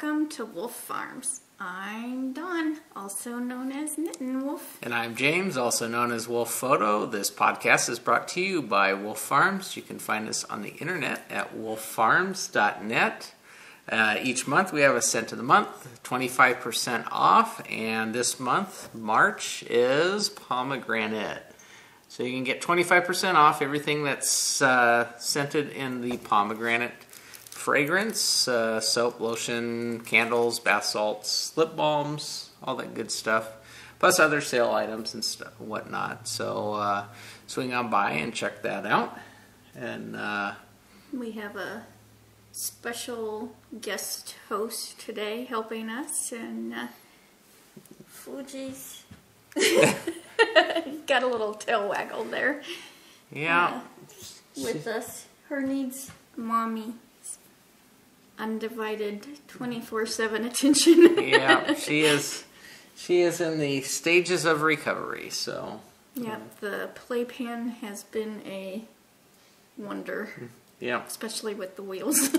welcome to Wolf Farms. I'm Dawn, also known as Knittin' Wolf. And I'm James, also known as Wolf Photo. This podcast is brought to you by Wolf Farms. You can find us on the internet at wolffarms.net. Each month we have a scent of the month, 25% off, and this month, March, is pomegranate. So you can get 25% off everything that's scented in the pomegranate fragrance, soap, lotion, candles, bath salts, lip balms, all that good stuff, plus other sale items and stuff, whatnot. So swing on by and check that out. And we have a special guest host today helping us, and Fuji's got a little tail waggle there. Yeah. With us. Her needs mommy. Undivided 24/7 attention. Yeah, she is in the stages of recovery, so. Yeah, the playpen has been a wonder. Yeah. Especially with the wheels.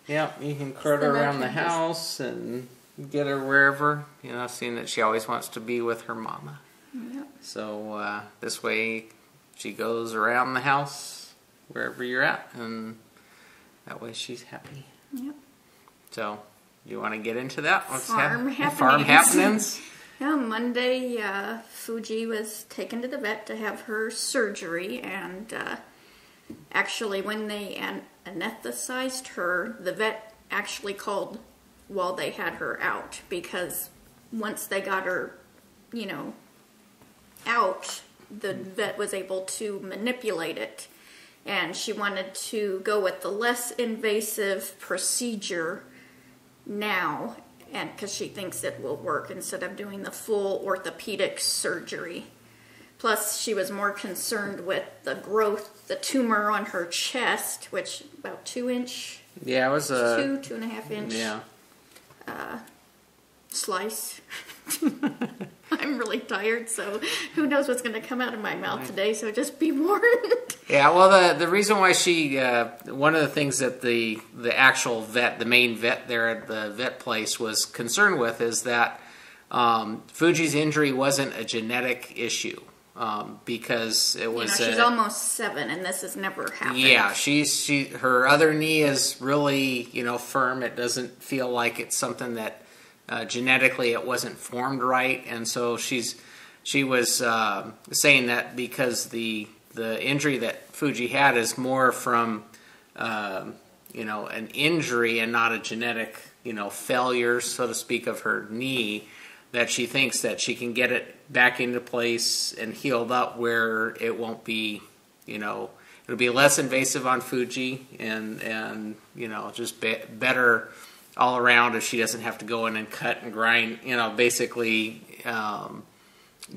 Yeah, you can cart her around the house and get her wherever, seeing that she always wants to be with her mama. Yep. So this way she goes around the house wherever you're at, and that way she's happy. Yep. So, you want to get into that? Farm happenings. Yeah, Monday, Fuji was taken to the vet to have her surgery, and actually when they anesthetized her, the vet actually called while they had her out, because once they got her, out, the vet was able to manipulate it, and she wanted to go with the less invasive procedure now, and because she thinks it will work instead of doing the full orthopedic surgery. Plus, she was more concerned with the growth, the tumor on her chest, which about 2-inch. Yeah, it was a 2.5 inch. Yeah. Slice. I'm really tired, so who knows what's going to come out of my mouth today, so just be warned. Yeah, well, the reason why she, one of the things that the actual vet, the main vet there at the vet place was concerned with is that Fuji's injury wasn't a genetic issue. Because it was she's almost 7 and this has never happened. Yeah, her other knee is really, firm. It doesn't feel like it's something that genetically it wasn't formed right, and so she was saying that because the injury that Fuji had is more from an injury and not a genetic failure, so to speak, of her knee, that she thinks that she can get it back into place and healed up where it won't be, it'll be less invasive on Fuji and just better all around if she doesn't have to go in and cut and grind, basically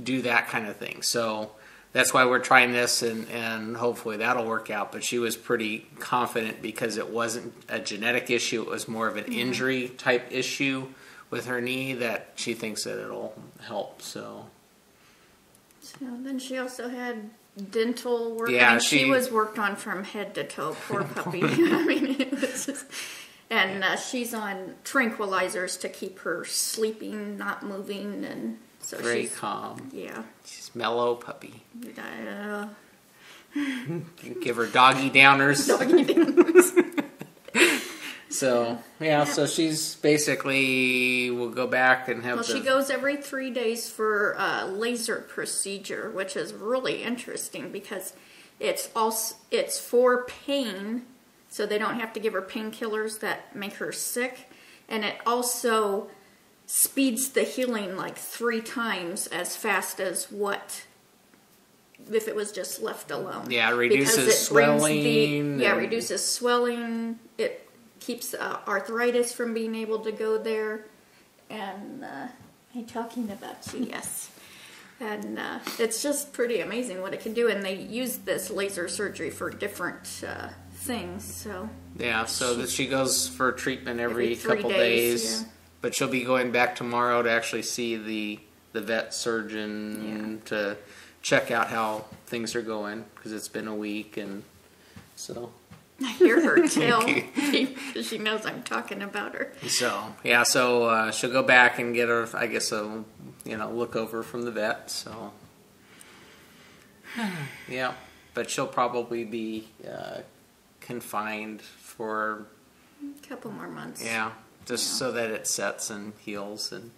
do that kind of thing. So that's why we're trying this, and hopefully that'll work out. But she was pretty confident because it wasn't a genetic issue. It was more of an injury type issue with her knee that she thinks that it'll help. So then she also had dental work. Yeah, she was worked on from head to toe. Poor puppy. I mean, it was just... And she's on tranquilizers to keep her sleeping, not moving, and so very calm. Yeah. She's mellow puppy. Give her doggy downers. Doggy downers. So, so she's basically, will go back and have she goes every 3 days for a laser procedure, which is really interesting because it's for pain, so they don't have to give her painkillers that make her sick, and it also speeds the healing like 3 times as fast as what if it was just left alone. Yeah, reduces swelling. Reduces swelling. It keeps arthritis from being able to go there. And I'm talking about you, yes. And it's just pretty amazing what it can do. And they use this laser surgery for different things. So yeah, so that she goes for treatment every couple days. Yeah. But she'll be going back tomorrow to actually see the vet surgeon to check out how things are going, because it's been a week, and so I hear her tell because she knows I'm talking about her. So she'll go back and get her, I guess, a look over from the vet. So yeah, but she'll probably be confined for a couple more months. Yeah, just so that it sets and heals and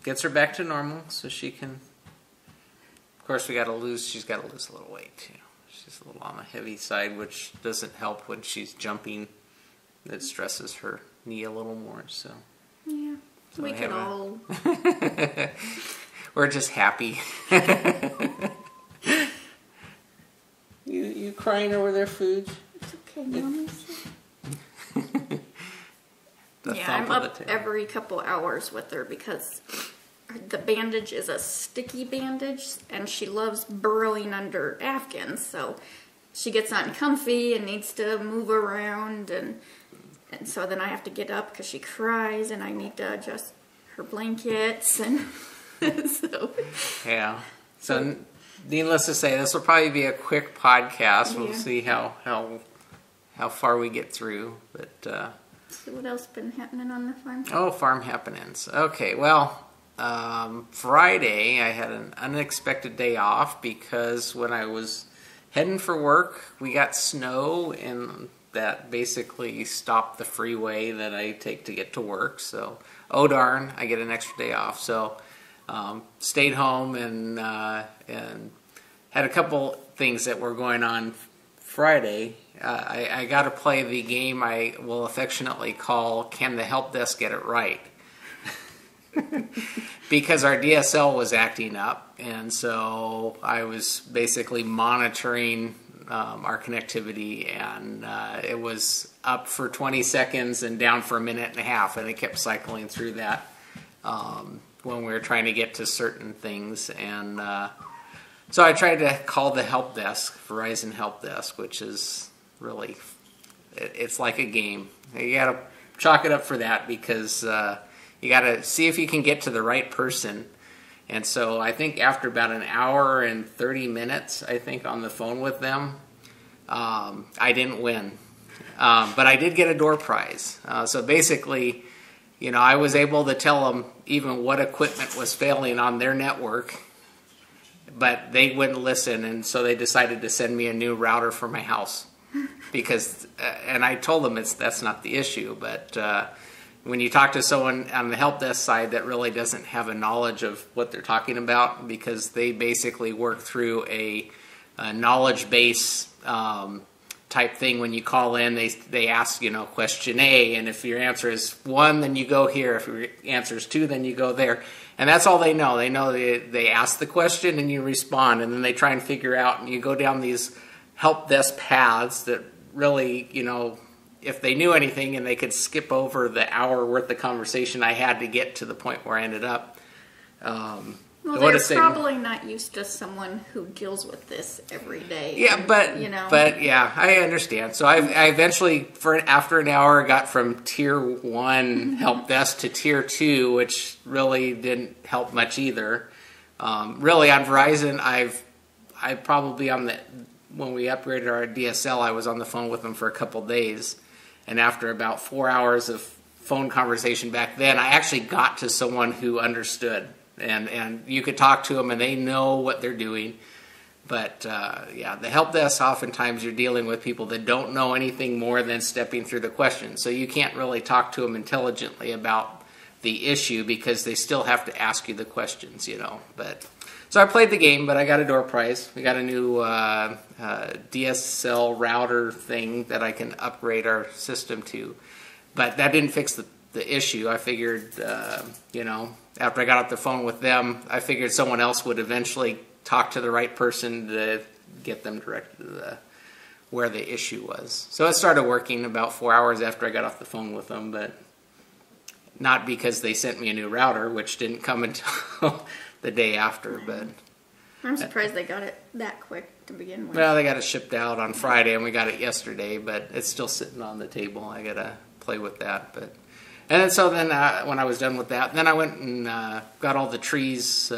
gets her back to normal, so she can. Of course, she's got to lose a little weight too. She's a little on the heavy side, which doesn't help when she's jumping. It stresses her knee a little more. So yeah, so we could all. We're just happy. You crying over their food? It's okay, Mommy. Yeah, I'm up every couple hours with her because the bandage is a sticky bandage and she loves burrowing under Afghans, so she gets uncomfy and needs to move around, and so then I have to get up because she cries and I need to adjust her blankets, and so yeah. So needless to say, this will probably be a quick podcast. We'll see how far we get through, but so what else been happening on the farm? Oh, farm happenings. Okay, well, Friday I had an unexpected day off because when I was heading for work, we got snow, and that basically stopped the freeway that I take to get to work. So, oh darn, I get an extra day off. So, stayed home and had a couple things that were going on Friday. I got to play the game I will affectionately call "Can the Help Desk Get It Right?" Because our DSL was acting up, and so I was basically monitoring our connectivity, and it was up for 20 seconds and down for a minute and a half, and it kept cycling through that when we were trying to get to certain things, and so I tried to call the help desk, Verizon Help Desk, which is really, it's like a game. You got to chalk it up for that because you got to see if you can get to the right person. And so I think after about an hour and 30 minutes, I think, on the phone with them, I didn't win. But I did get a door prize. So basically, I was able to tell them even what equipment was failing on their network, but they wouldn't listen, and so they decided to send me a new router for my house. Because, and I told them that's not the issue, but when you talk to someone on the help desk side that really doesn't have a knowledge of what they're talking about, because they basically work through a knowledge base type thing. When you call in, they ask, question A, and if your answer is 1, then you go here. If your answer is 2, then you go there. And that's all they know. They know they ask the question and you respond, and then they try and figure out, and you go down these help desk paths that really, if they knew anything and they could skip over the hour worth of conversation I had to get to the point where I ended up. Well, they're probably not used to someone who deals with this every day. Yeah, and, but yeah, I understand. So I eventually, after an hour, got from tier 1 help desk to tier 2, which really didn't help much either. Really, on Verizon, I probably when we upgraded our DSL, I was on the phone with them for a couple days, and after about 4 hours of phone conversation back then, I actually got to someone who understood. And you could talk to them and they know what they're doing. But the help desk, oftentimes you're dealing with people that don't know anything more than stepping through the questions. So you can't really talk to them intelligently about the issue because they still have to ask you the questions, But so I played the game, but I got a door prize. We got a new DSL router thing that I can upgrade our system to. But that didn't fix the issue. I figured, after I got off the phone with them, I figured someone else would eventually talk to the right person to get them directed to where the issue was. So it started working about 4 hours after I got off the phone with them, but not because they sent me a new router, which didn't come until the day after. But I'm surprised they got it that quick to begin with. Well, they got it shipped out on Friday, and we got it yesterday, but it's still sitting on the table. I got to play with that, but... And then when I was done with that, then I went and got all the trees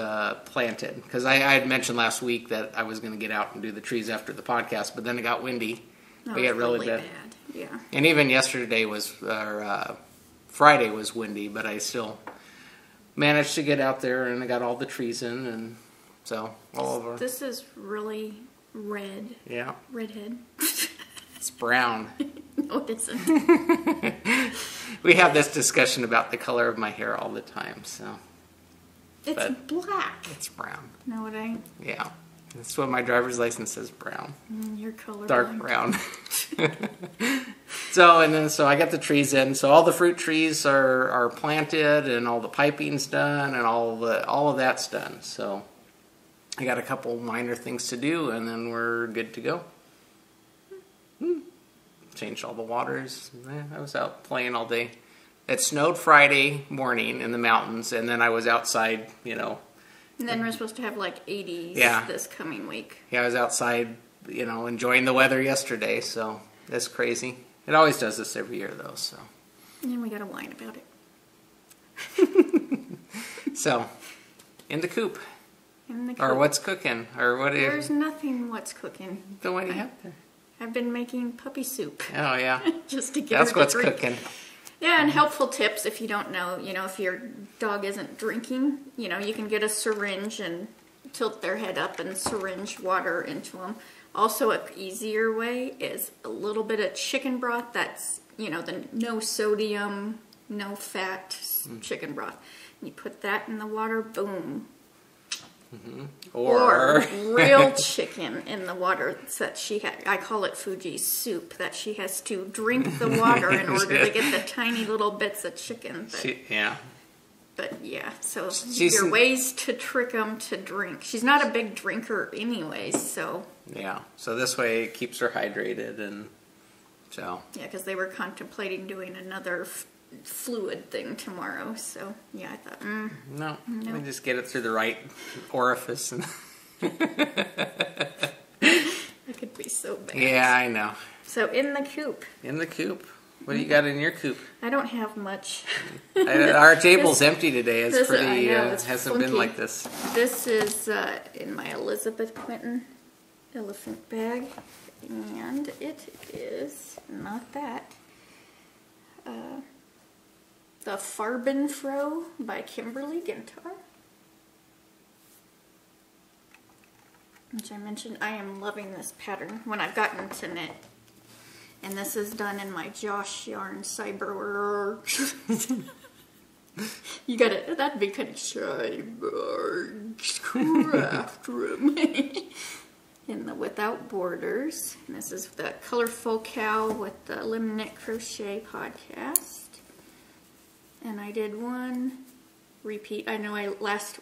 planted. Because I had mentioned last week that I was going to get out and do the trees after the podcast, but then it got windy. That We was got really bad. bad. Yeah. And even yesterday was, or Friday was windy, but I still managed to get out there and I got all the trees in, and so all over. This is really red. Yeah. Redhead. It's brown. No, it isn't. We have this discussion about the color of my hair all the time, so. It's But black. it's brown. Know what I? Yeah. That's what my driver's license says, brown. You're colorblind. Dark brown. So I got the trees in. So all the fruit trees are planted and all the piping's done and all of that's done. So I got a couple minor things to do and then we're good to go. Changed all the waters. I was out playing all day. It snowed Friday morning in the mountains, and then I was outside, And then we're supposed to have like 80s this coming week. Yeah, I was outside, enjoying the weather yesterday, so that's crazy. It always does this every year, though, so. And we got to whine about it. So, in the coop. In the Or coop. what's cooking, or what is... There's nothing what's cooking. Then what do you have there? I've been making puppy soup. Oh, yeah. Just to get That's her to what's drink. cooking. Yeah, and helpful tips if you don't know, if your dog isn't drinking, you can get a syringe and tilt their head up and syringe water into them. Also, an easier way is a little bit of chicken broth that's, the no sodium, no fat chicken broth. And you put that in the water, boom. Or real chicken in the water that I call it Fuji's soup, that she has to drink the water in order to get the tiny little bits of chicken. But yeah, so your ways to trick them to drink. She's not a big drinker anyways, so. Yeah, so this way it keeps her hydrated and so. Yeah, because they were contemplating doing another fluid thing tomorrow, so yeah, I thought, No, let me just get it through the right orifice. And that could be so bad. Yeah, I know. So in the coop. In the coop. What do you got in your coop? I don't have much. Our table's empty today. It's pretty, it's hasn't funky. been like this. This is in my Elizabeth Quinton elephant bag, and it is not that. The Farbenfroh by Kimberly Gintar, which I mentioned. I am loving this pattern when I've gotten to knit. And this is done in my Josh Yarn Cyber. You got it. That'd be kind of Cyber craft room. In the Without Borders. And this is the Colorful Cow with the Lim Knit Crochet podcast. And I did one repeat. I know last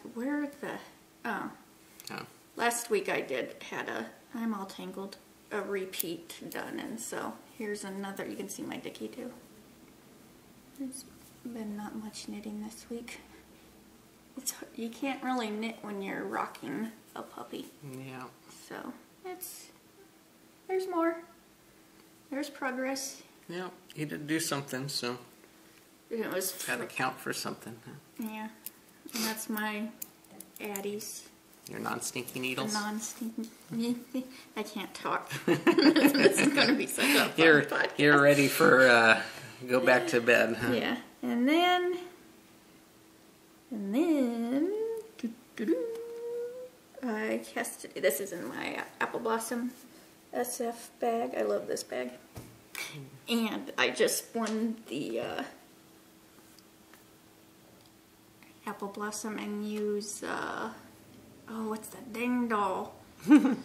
week I had I'm all tangled, a repeat done, and so here's another. You can see my dicky too. There's been not much knitting this week. You can't really knit when you're rocking a puppy. Yeah. So there's more. There's progress. Yeah, he did do something, so. It was Gotta count for something. Huh? Yeah, and that's my Addies. Your non-stinky needles? Non-stinky. I can't talk. This is going to be such a fun podcast. You're ready for go back to bed, huh? Yeah, and then I casted. This is in my Apple Blossom SF bag. I love this bag, and I just won the Apple Blossom and use. What's that dang doll? The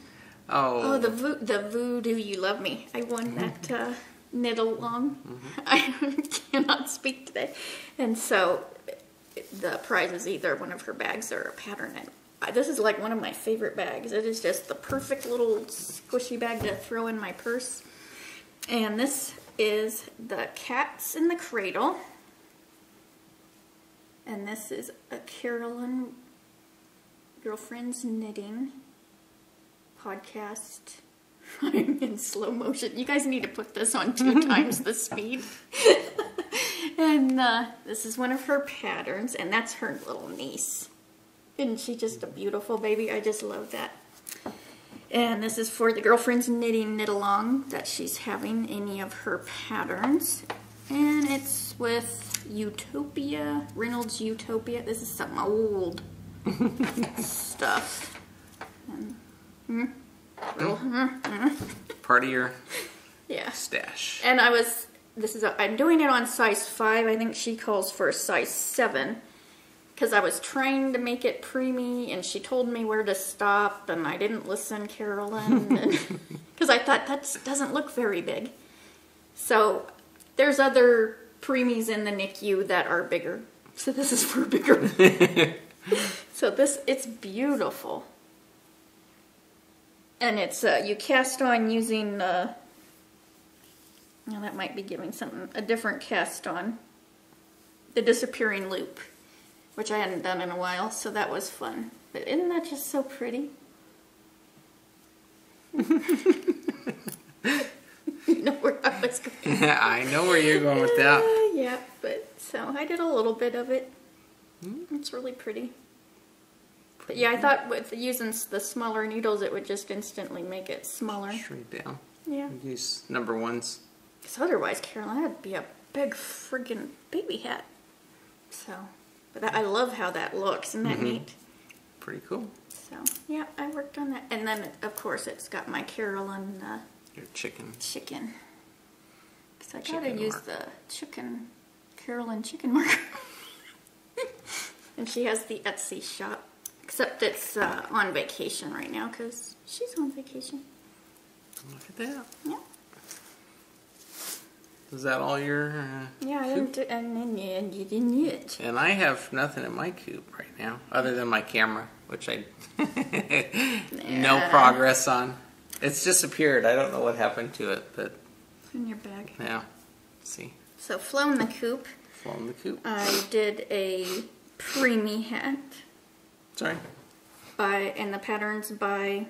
Voodoo You Love Me. I won that knit along. I cannot speak today. And so the prize is either one of her bags or a pattern. And this is like one of my favorite bags. It is just the perfect little squishy bag to throw in my purse. And this is the Cats in the Cradle. And this is a Carolyn Girlfriends Knitting podcast. I'm in slow motion. You guys need to put this on 2 times the speed. And this is one of her patterns, and that's her little niece. Isn't she just a beautiful baby? I just love that. And this is for the girlfriend's knitting knit-along that she's having any of her patterns. And it's with Utopia, Reynolds Utopia. This is some old stuff. And, Part of your yeah. stash. And I'm doing it on size 5. I think she calls for a size 7. Because I was trying to make it preemie, and she told me where to stop, and I didn't listen, Carolyn. Because I thought, that doesn't look very big. So, there's other preemies in the NICU that are bigger. So this is for bigger. So it's beautiful. And it's, you cast on using, now that might be giving something, a different cast on. The disappearing loop, which I hadn't done in a while, so that was fun. But isn't that just so pretty? You know where I was going. I know where you're going with that. Yeah, but so I did a little bit of it. It's really pretty. But yeah, I thought with using the smaller needles, it would just instantly make it smaller. Shrink down. Yeah. Use number 1s. Because otherwise, Carolyn, that'd be a big friggin' baby hat. So, but I love how that looks. Isn't that neat? Pretty cool. So, yeah, I worked on that. And then, of course, it's got my Carolyn Your chicken. Chicken. Because I gotta use the Carolyn chicken marker. And she has the Etsy shop. Except it's on vacation right now because she's on vacation. Look at that. Yeah. Is that all your yeah, I didn't do, and then you didn't yet. And I have nothing in my coop right now, other than my camera, which I no progress on. It's disappeared. I don't know what happened to it, but in your bag. Yeah. Let's see. So flown the coop. Flown the coop. I did a preemie hat. Sorry. And the patterns by.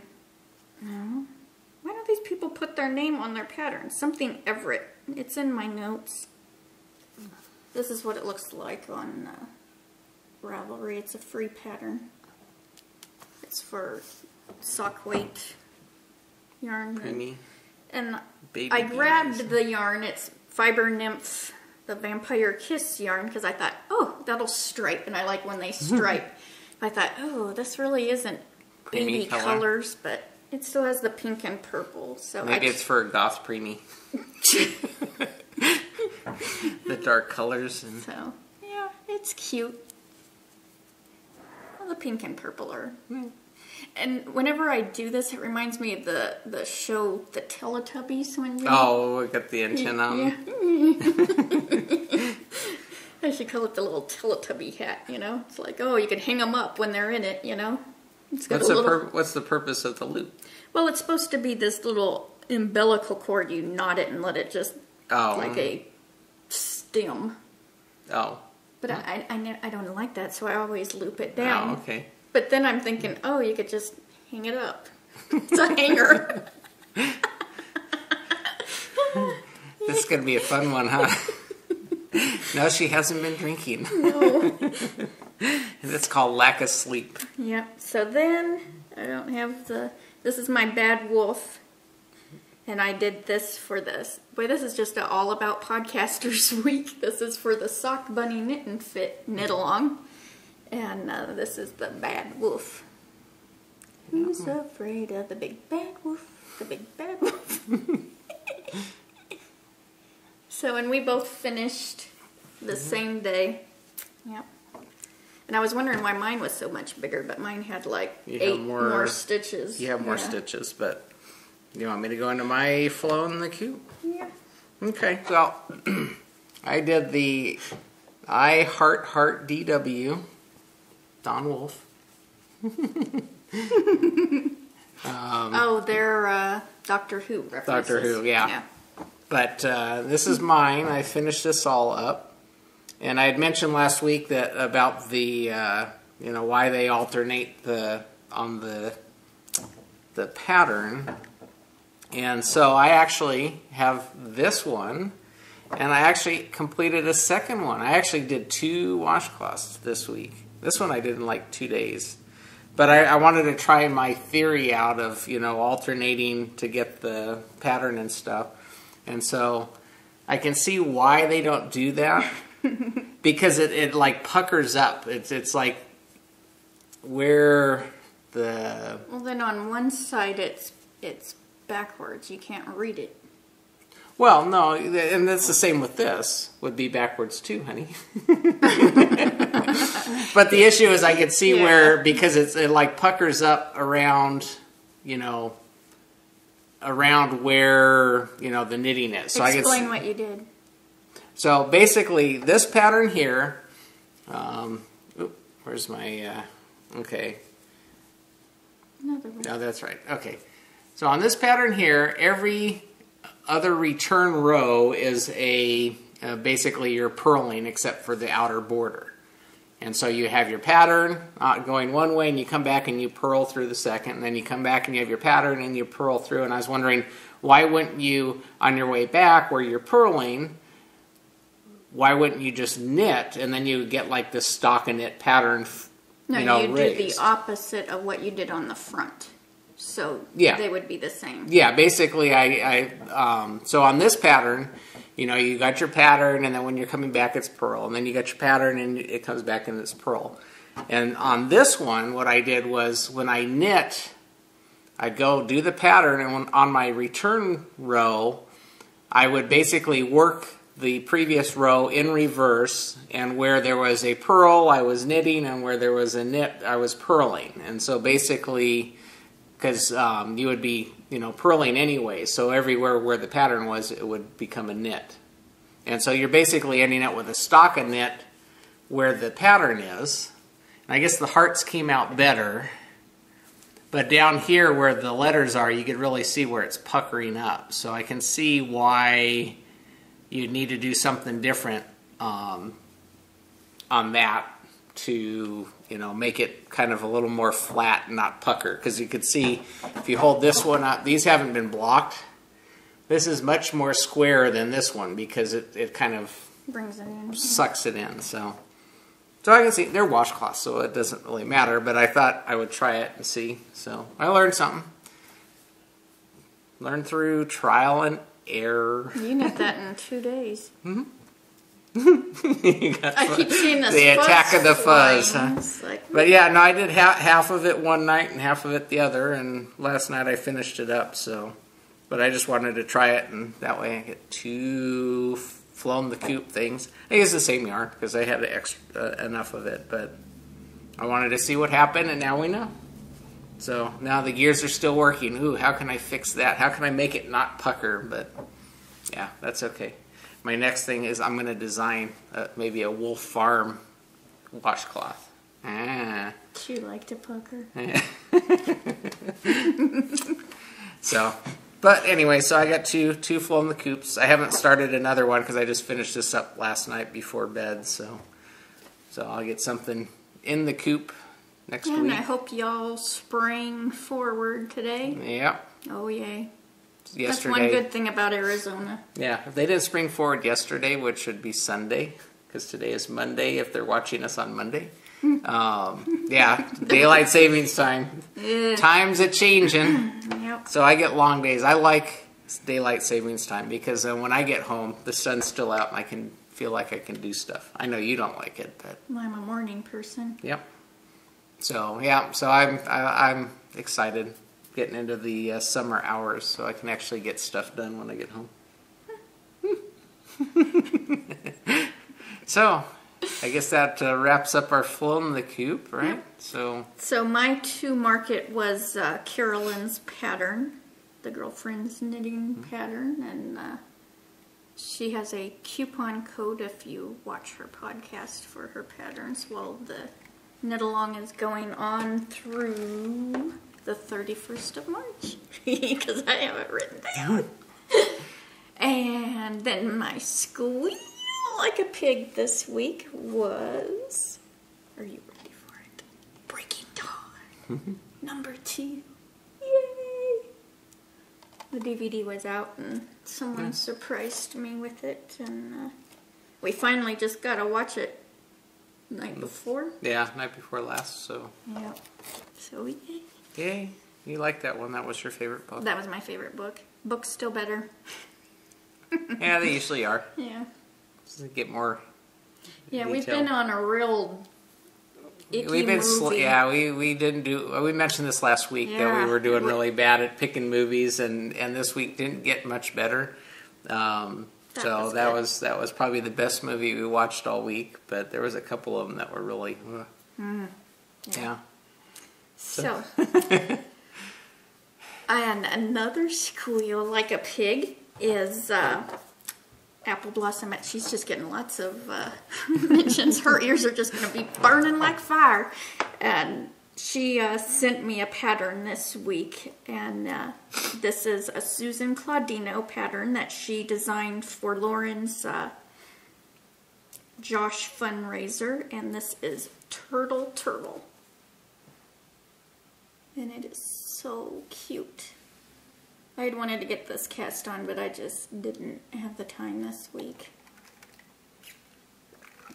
No. Why don't these people put their name on their patterns? Something Everett. It's in my notes. This is what it looks like on Ravelry. It's a free pattern. It's for sock weight yarn. Preemie. And Baby I grabbed the yarn. It's Fiber Nymph, the Vampire Kiss yarn, because I thought, oh, that'll stripe. And I like when they stripe. I thought, oh, this really isn't baby colors, but it still has the pink and purple. So maybe it's for goth preemie. The dark colors. And so, yeah, it's cute. Well, the pink and purple are. And whenever I do this, it reminds me of the show The Teletubbies. When we got the antenna. Yeah. I should call it the little Teletubby hat, you know? It's like, oh, you can hang them up when they're in it, you know? It's got What's the purpose of the loop? Well, it's supposed to be this little umbilical cord. You knot it and let it just, like a stem. Oh. But I don't like that, so I always loop it down. Oh, okay. But then I'm thinking, oh, you could just hang it up. It's a hanger. This is going to be a fun one, huh? No, she hasn't been drinking. No. And it's called lack of sleep. Yep. So then, I don't have this is my Bad Wolf. And I did this for this. Boy, this is just all about podcasters week. This is for the Sock Bunny Knit and Fit knit along. And this is the Bad Wolf. Who's afraid of the big bad wolf? The big bad wolf. So, and we both finished the same day. Yep. And I was wondering why mine was so much bigger, but mine had like 8 more stitches. You have more stitches, but you want me to go into my flow in the coop? Yeah. Okay, well, I did the I Heart DW, Don Wolf. They're Doctor Who references. Doctor Who, yeah. But this is mine. I finished this all up. And I had mentioned last week that about the, why they alternate on the pattern. And so I actually have this one, and I actually completed a second one. I actually did 2 washcloths this week. This one I did in like 2 days. But I wanted to try my theory out of, alternating to get the pattern and stuff. And so I can see why they don't do that. Because it like puckers up. It's like where the... Well, then on one side it's backwards. You can't read it. Well, no, and that's the same with this. Would be backwards too, honey. But the issue is I could see where, because it like puckers up around, around where, the knitting is. So Explain what you did. So basically, this pattern here, where's my, okay. Another one. No, that's right. Okay. So on this pattern here, every other return row is basically you're purling except for the outer border. And so you have your pattern going one way, and you come back and you purl through the second, and then you come back and you have your pattern and you purl through. And I was wondering, why wouldn't you, on your way back where you're purling, why wouldn't you just knit, and then you would get like this stockinette pattern, No, you raised. do the opposite of what you did on the front. So they would be the same. Yeah, basically so on this pattern, you got your pattern, and then when you're coming back it's purl, and then you got your pattern and it comes back and it's purl. And on this one, what I did was when I knit, I'd go do the pattern, and on my return row, I would basically work the previous row in reverse, and where there was a purl, I was knitting, and where there was a knit, I was purling. And so basically, because you would be, purling anyway, so everywhere where the pattern was, it would become a knit. And so you're basically ending up with a stockinette where the pattern is. And I guess the hearts came out better, but down here where the letters are, you could really see where it's puckering up. So I can see why you'd need to do something different on that to, make it kind of a little more flat and not pucker. Because you could see, if you hold this one up, these haven't been blocked. This is much more square than this one because it kind of brings it in, sucks it in. So I can see, they're washcloths, so it doesn't really matter. But I thought I would try it and see. So I learned something. Learned through trial and error. You knit that in 2 days. Mm-hmm. I keep seeing this the attack of the fuzz, huh? Like, but yeah, no, I did half of it one night and half of it the other, and last night I finished it up. So, but I just wanted to try it, and that way I get 2 flown the coop things. I use the same yarn because I had enough of it, but I wanted to see what happened, and now we know. So now the gears are still working. Ooh, how can I fix that? How can I make it not pucker? But yeah, that's okay. My next thing is I'm going to design maybe a Wolf Farm washcloth. Do you like to pucker? So, but anyway, so I got two flown the coops. I haven't started another one because I just finished this up last night before bed. So I'll get something in the coop next week. And I hope y'all sprang forward today. Yeah. Oh, yay. Yesterday. That's one good thing about Arizona. Yeah, if they didn't spring forward yesterday, which would be Sunday, because today is Monday if they're watching us on Monday. Yeah, daylight savings time. Time's a changing. Yep. So I get long days. I like daylight savings time because when I get home, the sun's still out and I can feel like I can do stuff. I know you don't like it, but I'm a morning person. Yep. So yeah, so I'm excited getting into the summer hours so I can actually get stuff done when I get home. So I guess that wraps up our flown the coop, right? Yep. So my to market was Carolyn's pattern, the girlfriend's knitting pattern, and she has a coupon code if you watch her podcast for her patterns while the knit along is going on through the 31st of March because I have it written down. And then my squeal like a pig this week was, are you ready for it? Breaking Dawn, number 2. Yay! The DVD was out and someone surprised me with it, and we finally just got to watch it night before. Yeah, night before last. So. Yeah. So yay. Yay! You liked that one. That was your favorite book. That was my favorite book. Book's still better. Yeah, they usually are. Yeah. Just to get more. Yeah, detail. we've been on a real icky We've been movie. we didn't do. We mentioned this last week that we were doing really bad at picking movies, and this week didn't get much better. That was probably the best movie we watched all week. But there was a couple of them that were really. Yeah. So, and another squeal like a pig is Apple Blossom. She's just getting lots of mentions. Her ears are just going to be burning like fire. And she sent me a pattern this week, and this is a Susan Claudino pattern that she designed for Lauren's Josh fundraiser, and this is Turtle. And it is so cute. I had wanted to get this cast on, but I just didn't have the time this week.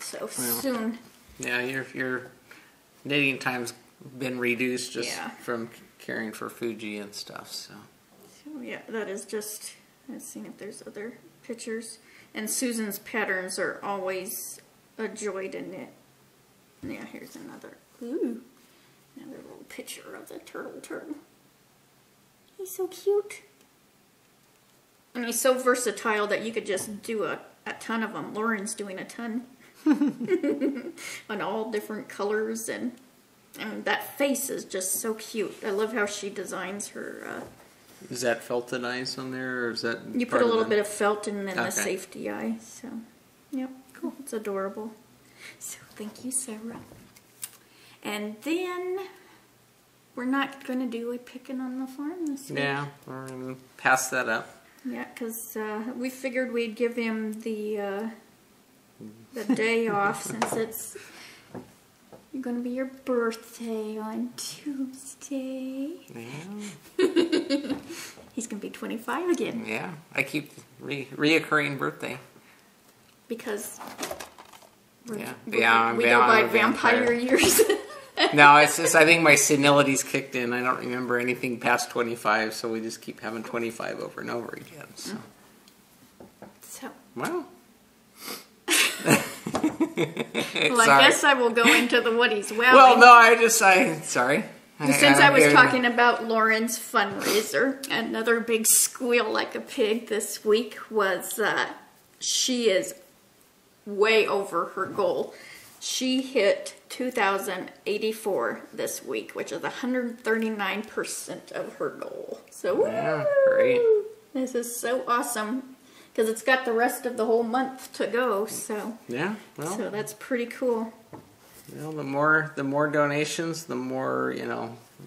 So soon. Yeah, your knitting time's been reduced just from caring for Fuji and stuff. So yeah, that is just. Let's see if there's other pictures. And Susan's patterns are always a joy to knit. Yeah, here's another. Ooh. Another little picture of the turtle. He's so cute. And he's so versatile that you could just do a ton of them. Lauren's doing a ton. On all different colors. And that face is just so cute. I love how she designs her. Is that felted eyes on there? Or is that you put a little bit of felt and then the safety eye. So, yep. Cool. It's adorable. So, thank you, Sarah. And then we're not going to do a picking on the farm this week. Yeah, we're going to pass that up. Yeah, because we figured we'd give him the day off since it's going to be your birthday on Tuesday. Yeah. He's going to be 25 again. Yeah, I keep reoccurring birthday. Because we go by vampire years. No, it's just I think my senility's kicked in. I don't remember anything past 25, so we just keep having 25 over and over again. So. Well. I guess I will go into the Woody's Well. Well, no, sorry. Since I was talking about Lauren's fundraiser, another big squeal like a pig this week was she is way over her goal. She hit 2,084 this week, which is 139% of her goal. So, yeah, great. This is so awesome because it's got the rest of the whole month to go. So, yeah, well, so that's pretty cool. Well, the more donations, the more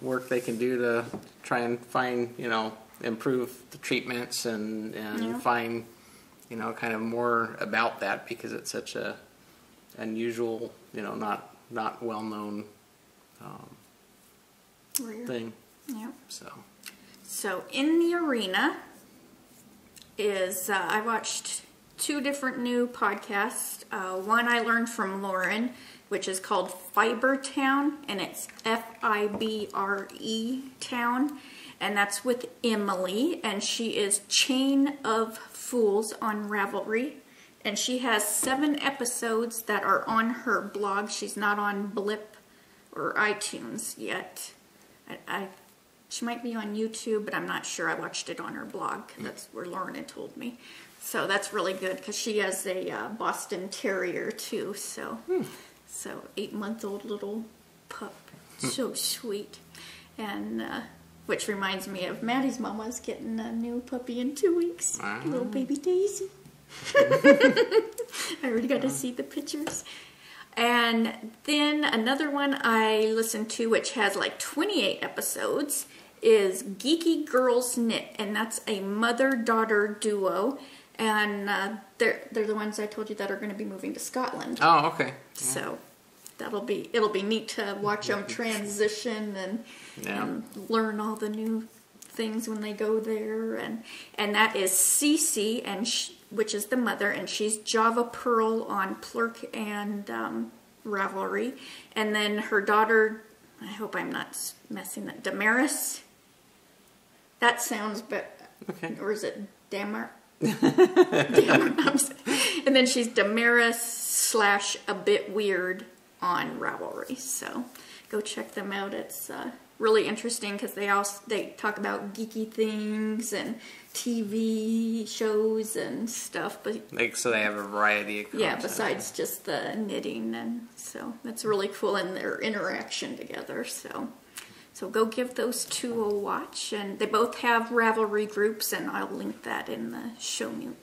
work they can do to try and find improve the treatments and find kind of more about that because it's such a unusual, not well known thing. Yeah. So in the arena is I watched two different new podcasts. One I learned from Lauren, which is called Fiber Town, and it's Fibre Town, and that's with Emily, and she is Chain of Fools on Ravelry. And she has 7 episodes that are on her blog. She's not on Blip or iTunes yet. She might be on YouTube, but I'm not sure. I watched it on her blog. That's where Lauren had told me. So that's really good because she has a Boston Terrier too. So 8-month-old little pup. So sweet. And which reminds me of Maddie's mama's getting a new puppy in 2 weeks. Little baby Daisy. I already got to see the pictures. And then another one I listened to, which has like 28 episodes, is Geeky Girls Knit, and that's a mother-daughter duo. And they're the ones I told you that are going to be moving to Scotland. Oh, okay. Yeah. So it'll be neat to watch them transition and learn all the new things when they go there. And that is Cece, and which is the mother, and she's Java Pearl on Plurk and Ravelry. And then her daughter, I hope I'm not messing that, Damaris. That sounds better. Okay. Or is it Damar? And then she's Damaris / A Bit Weird on Ravelry. So go check them out. It's really interesting because they talk about geeky things and TV shows and stuff. But So they have a variety of content. yeah, besides just the knitting, and so that's really cool, and their interaction together. So go give those two a watch, and they both have Ravelry groups, and I'll link that in the show notes.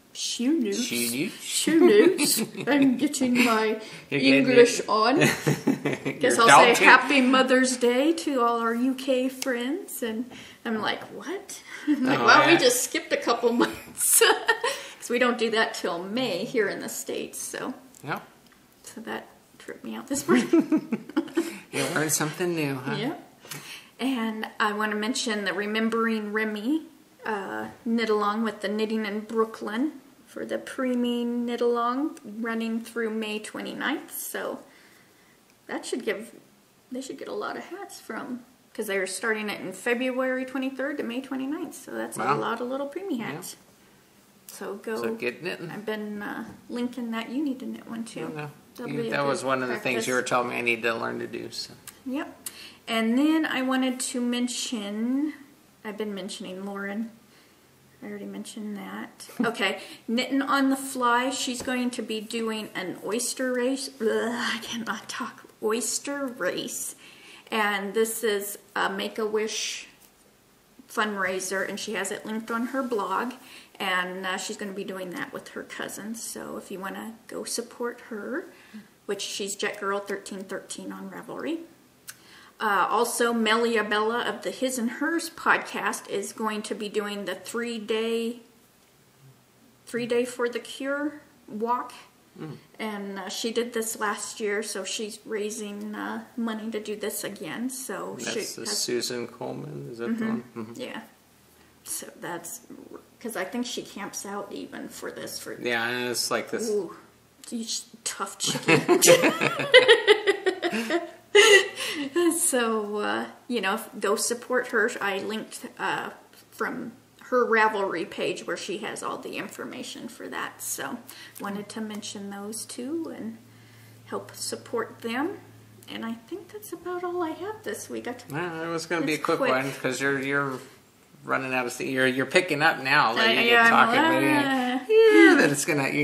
I'm getting my English on. Guess I'll say Happy Mother's Day to all our UK friends, and I'm like, what? I'm like, wow, we just skipped a couple months because we don't do that till May here in the States. So yeah, so that tripped me out this morning. You learned something new, huh? Yeah. And I want to mention the Remembering Remy knit along with the Knitting in Brooklyn for the preemie knit along running through May 29th. So that should they should get a lot of hats from, because they were starting it in February 23rd to May 29th. So that's a lot of little preemie hats. Yeah. So get knitting. I've been linking that. You need to knit one too. That was one of the things you were telling me I need to learn to do. So. Yep. And then I wanted to mention, I've been mentioning Lauren. I already mentioned that. Okay, Knitting on the Fly. She's going to be doing an oyster race. I cannot talk. Oyster race. And this is a Make-A-Wish fundraiser, and she has it linked on her blog. And she's going to be doing that with her cousins. So if you want to go support her, which she's JetGirl1313 on Ravelry. Also, Melia Bella of the His and Hers podcast is going to be doing the 3-day for the Cure walk. And she did this last year, so she's raising money to do this again. So that's Susan Coleman, is that the one? Mm-hmm. Yeah. So that's because I think she camps out even for this. Yeah, and it's like this. Ooh, you tough chicken. So, go support her. I linked from her Ravelry page where she has all the information for that. So, wanted to mention those two and help support them. And I think that's about all I have this week. It was going to be a quick one because you're running out of steam. You're picking up now that you get talking. Then you're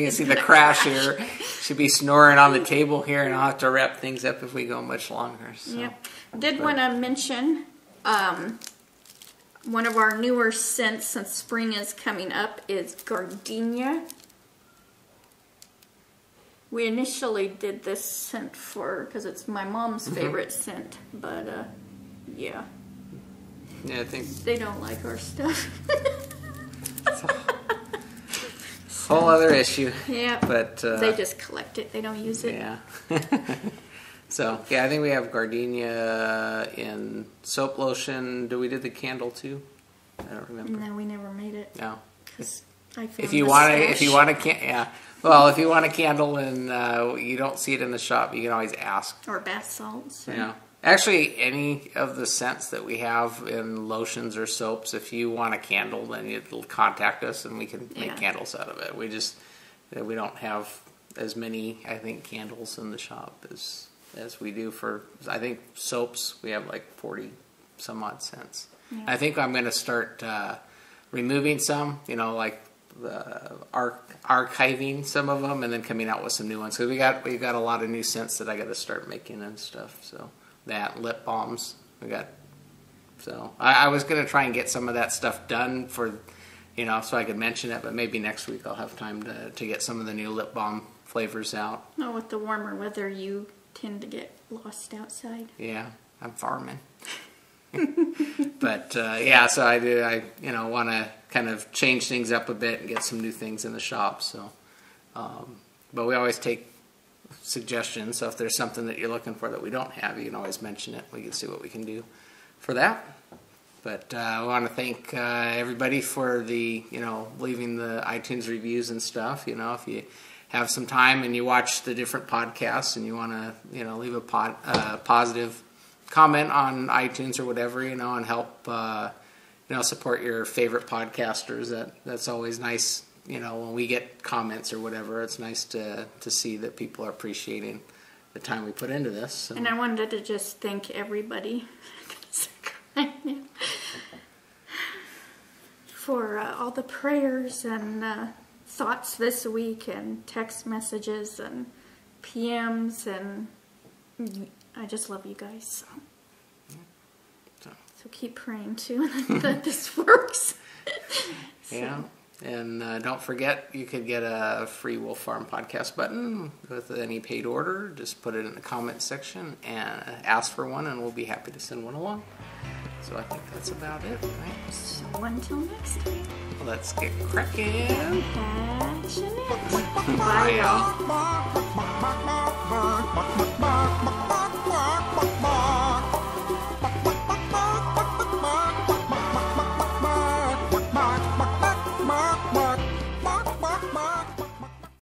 gonna see the crash here. She'll be snoring on the table here, and I'll have to wrap things up if we go much longer. So. Yep. Did want to mention one of our newer scents since spring is coming up is gardenia. We initially did this scent because it's my mom's favorite scent, but yeah. Yeah, I think they don't like our stuff. Whole other issue. Yeah, but they just collect it. They don't use it. Yeah. So yeah, I think we have gardenia in soap lotion. Do we do the candle too? I don't remember. No, we never made it. No. If you want a candle and you don't see it in the shop, you can always ask. Or bath salts. Yeah. Actually, any of the scents that we have in lotions or soaps, if you want a candle, then you'll contact us and we can make candles out of it. We don't have as many, I think, candles in the shop as we do for, I think, soaps. We have like 40 some odd scents. Yeah. I think I'm going to start removing some, like archiving some of them and then coming out with some new ones. Because we got a lot of new scents that I got to start making and stuff, so. That lip balms so I was gonna try and get some of that stuff done for so I could mention it, but maybe next week I'll have time to get some of the new lip balm flavors out. Oh, with the warmer weather you tend to get lost outside. Yeah, I'm farming. But so I want to kind of change things up a bit and get some new things in the shop, so but we always take suggestions, so if there's something that you're looking for that we don't have, you can always mention it. We can see what we can do for that. But I want to thank everybody for the leaving the iTunes reviews and stuff. If you have some time and you watch the different podcasts and you want to, leave a positive comment on iTunes or whatever, and help, support your favorite podcasters. That's always nice. When we get comments or whatever, it's nice to see that people are appreciating the time we put into this. So. And I wanted to just thank everybody for all the prayers and thoughts this week and text messages and PMs, and I just love you guys. So keep praying too that this works. Yeah. And don't forget, you could get a free Wolf Farm podcast button with any paid order. Just put it in the comment section and ask for one, and we'll be happy to send one along. So I think that's about it, right? So until next time. Let's get cracking. Passionate. Bye, y'all.